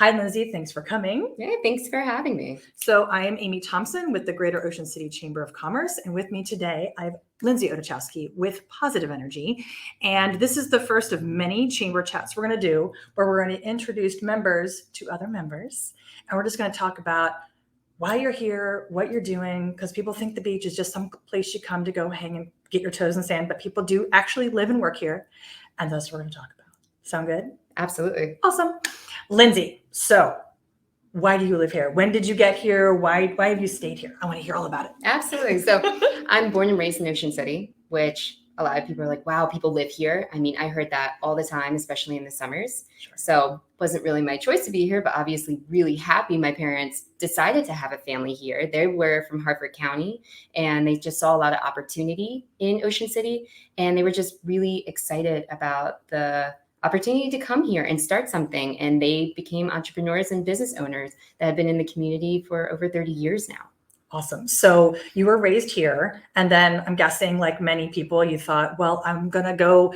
Hi, Lyndsey. Thanks for coming. Yeah, thanks for having me. So I am Amy Thompson with the Greater Ocean City Chamber of Commerce. And with me today, I have Lyndsey Odachowski with Positive Energy. And this is the first of many chamber chats we're going to do where we're going to introduce members to other members. And we're just going to talk about why you're here, what you're doing, because people think the beach is just some place you come to go hang and get your toes in sand, but people do actually live and work here. And that's what we're going to talk about. Sound good? Absolutely. Awesome. Lyndsey, so why do you live here? When did you get here? Why have you stayed here? I want to hear all about it. Absolutely. So I'm born and raised in Ocean City, which a lot of people are like, wow, people live here. I mean, I heard that all the time, especially in the summers. Sure. So wasn't really my choice to be here, but obviously really happy my parents decided to have a family here. They were from Harford County and they just saw a lot of opportunity in Ocean City. And they were just really excited about the opportunity to come here and start something. And they became entrepreneurs and business owners that have been in the community for over 30 years now. Awesome. So you were raised here, and then I'm guessing, like many people, you thought, well, I'm going to go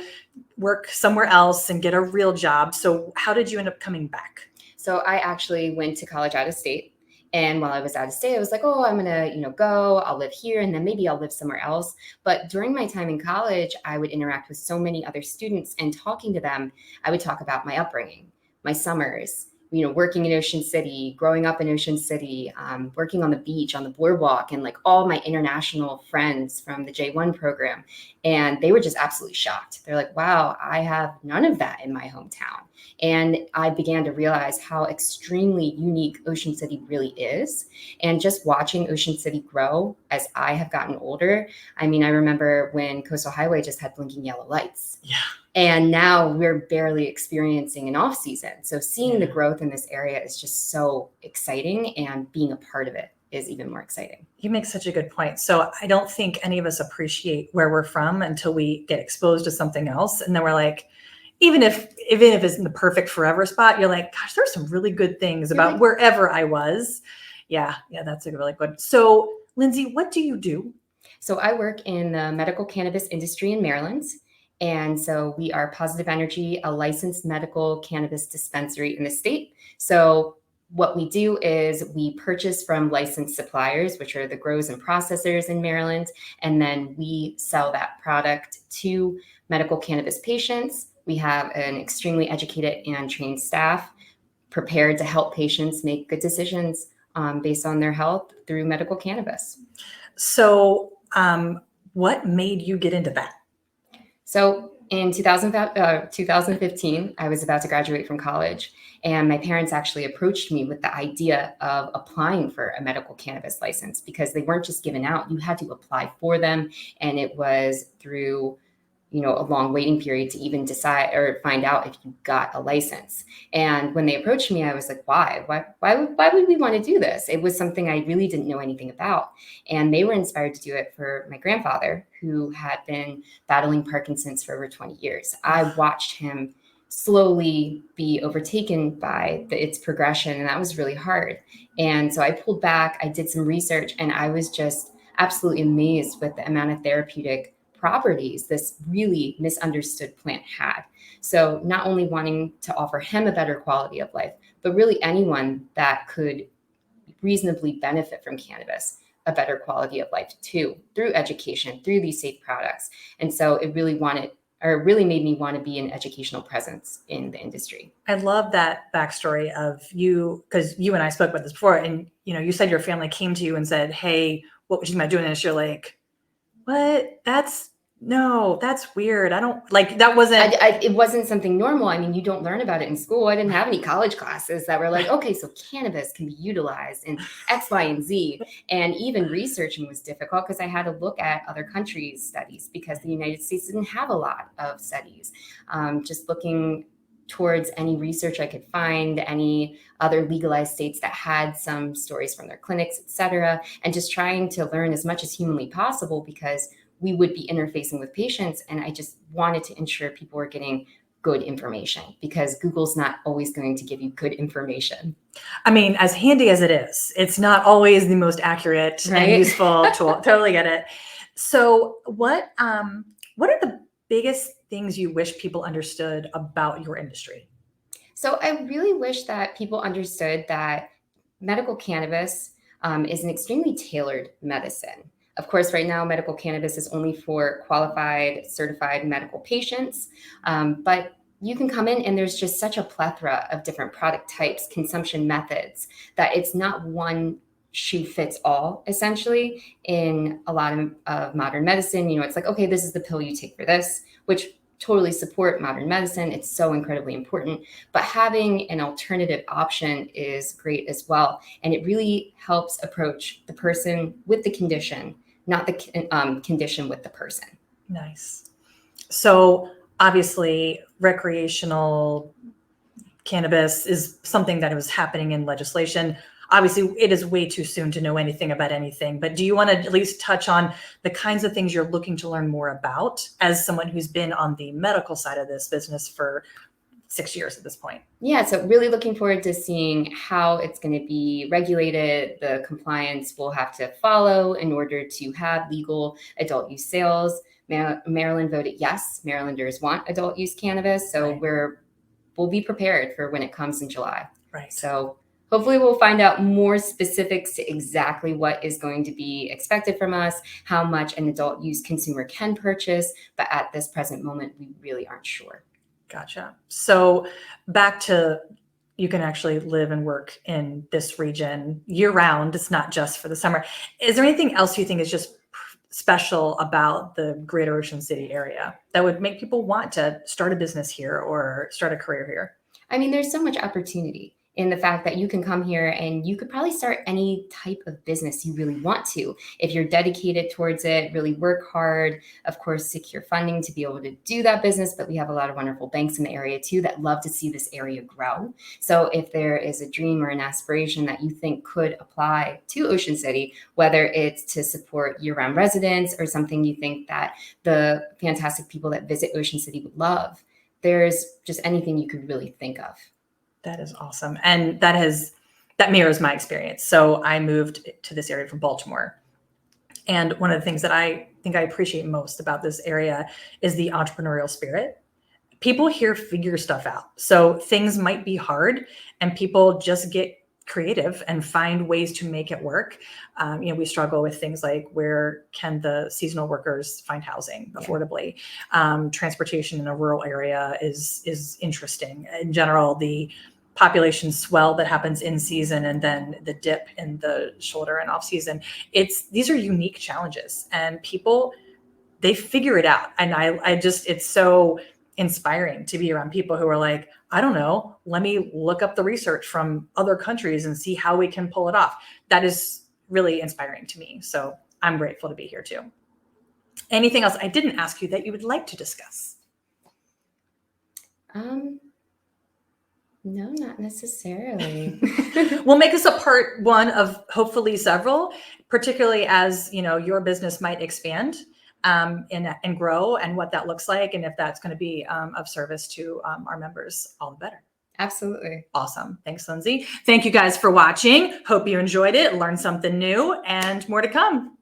work somewhere else and get a real job. So how did you end up coming back? So I actually went to college out of state. And while I was out of state, I was like, oh, I'm going to, go, I'll live here and then maybe I'll live somewhere else. But during my time in college, I would interact with so many other students, and talking to them, I would talk about my upbringing, my summers, working in Ocean City, growing up in Ocean City, working on the beach, on the boardwalk, and like all my international friends from the J1 program. And they were just absolutely shocked. They're like, wow, I have none of that in my hometown. And I began to realize how extremely unique Ocean City really is. And just watching Ocean City grow as I have gotten older. I mean, I remember when Coastal Highway just had blinking yellow lights. Yeah. And now we're barely experiencing an off season. So seeing the growth in this area is just so exciting, and being a part of it is even more exciting. You make such a good point. So I don't think any of us appreciate where we're from until we get exposed to something else. And then we're like, even if it's in the perfect forever spot, you're like, gosh, there's some really good things about wherever I was. Yeah, that's a really good. So Lyndsey, what do you do? So I work in the medical cannabis industry in Maryland. And so we are Positive Energy, a licensed medical cannabis dispensary in the state. So what we do is we purchase from licensed suppliers, which are the growers and processors in Maryland, and then we sell that product to medical cannabis patients. We have an extremely educated and trained staff prepared to help patients make good decisions based on their health through medical cannabis. So what made you get into that? So in 2015, I was about to graduate from college, and my parents actually approached me with the idea of applying for a medical cannabis license, because they weren't just given out. You had to apply for them, and it was through a long waiting period to even decide or find out if you got a license. And when they approached me, I was like, why would we want to do this? It was something I really didn't know anything about. And they were inspired to do it for my grandfather, who had been battling Parkinson's for over 20 years. I watched him slowly be overtaken by its progression, and that was really hard. And so I pulled back, I did some research, and I was just absolutely amazed with the amount of therapeutic properties this really misunderstood plant had. So not only wanting to offer him a better quality of life, but really anyone that could reasonably benefit from cannabis, a better quality of life too, through education, through these safe products. And so it really made me want to be an educational presence in the industry. I love that backstory of you, because you and I spoke about this before, and you said your family came to you and said, hey, what would you mind doing this? You're like, what? That's weird. I don't like, that wasn't, it wasn't something normal. I mean, you don't learn about it in school. I didn't have any college classes that were like, okay, so cannabis can be utilized in X, Y, and Z. And even researching was difficult because I had to look at other countries' studies, because the United States didn't have a lot of studies. Just looking towards any research I could find, any other legalized states that had some stories from their clinics, et cetera, and just trying to learn as much as humanly possible, because we would be interfacing with patients. And I just wanted to ensure people were getting good information, because Google's not always going to give you good information. I mean, as handy as it is, it's not always the most accurate and useful tool. Totally get it. So what are the biggest things you wish people understood about your industry? So I really wish that people understood that medical cannabis is an extremely tailored medicine. Of course, right now, medical cannabis is only for qualified, certified medical patients, but you can come in and there's just such a plethora of different product types, consumption methods, that it's not one shoe fits all, essentially. In a lot of modern medicine, it's like, okay, this is the pill you take for this, which totally support modern medicine. It's so incredibly important, but having an alternative option is great as well. And it really helps approach the person with the condition, not the condition with the person. Nice. So obviously recreational cannabis is something that was happening in legislation. Obviously, it is way too soon to know anything about anything, but do you want to at least touch on the kinds of things you're looking to learn more about as someone who's been on the medical side of this business for 6 years at this point? Yeah, so really looking forward to seeing how it's going to be regulated, the compliance we'll have to follow in order to have legal adult use sales. Maryland voted yes. Marylanders want adult use cannabis, so Right. we'll be prepared for when it comes in July. Right. So hopefully we'll find out more specifics to exactly what is going to be expected from us, how much an adult use consumer can purchase, but at this present moment, we really aren't sure. Gotcha. So back to, you can actually live and work in this region year round. It's not just for the summer. Is there anything else you think is just special about the Greater Ocean City area that would make people want to start a business here or start a career here? I mean, there's so much opportunity in the fact that you can come here and you could probably start any type of business you really want to. If you're dedicated towards it, really work hard, of course, secure funding to be able to do that business. But we have a lot of wonderful banks in the area too that love to see this area grow. So if there is a dream or an aspiration that you think could apply to Ocean City, whether it's to support year-round residents or something you think that the fantastic people that visit Ocean City would love, there's just anything you could really think of. That is awesome. And that mirrors my experience. So I moved to this area from Baltimore. And one of the things that I think I appreciate most about this area is the entrepreneurial spirit. People here figure stuff out. So things might be hard and people just get creative and find ways to make it work. We struggle with things like, where can the seasonal workers find housing affordably? Transportation in a rural area is interesting. In general, the population swell that happens in season and then the dip in the shoulder and off season. These are unique challenges, and people, they figure it out. And it's so inspiring to be around people who are like, I don't know, let me look up the research from other countries and see how we can pull it off. That is really inspiring to me. So I'm grateful to be here too. Anything else I didn't ask you that you would like to discuss? No, not necessarily. We'll make this a part one of hopefully several, particularly as your business might expand and grow, and what that looks like, and if that's going to be of service to our members, all the better. Absolutely. Awesome. Thanks, Lyndsey. Thank you guys for watching. Hope you enjoyed it, learned something new, and more to come.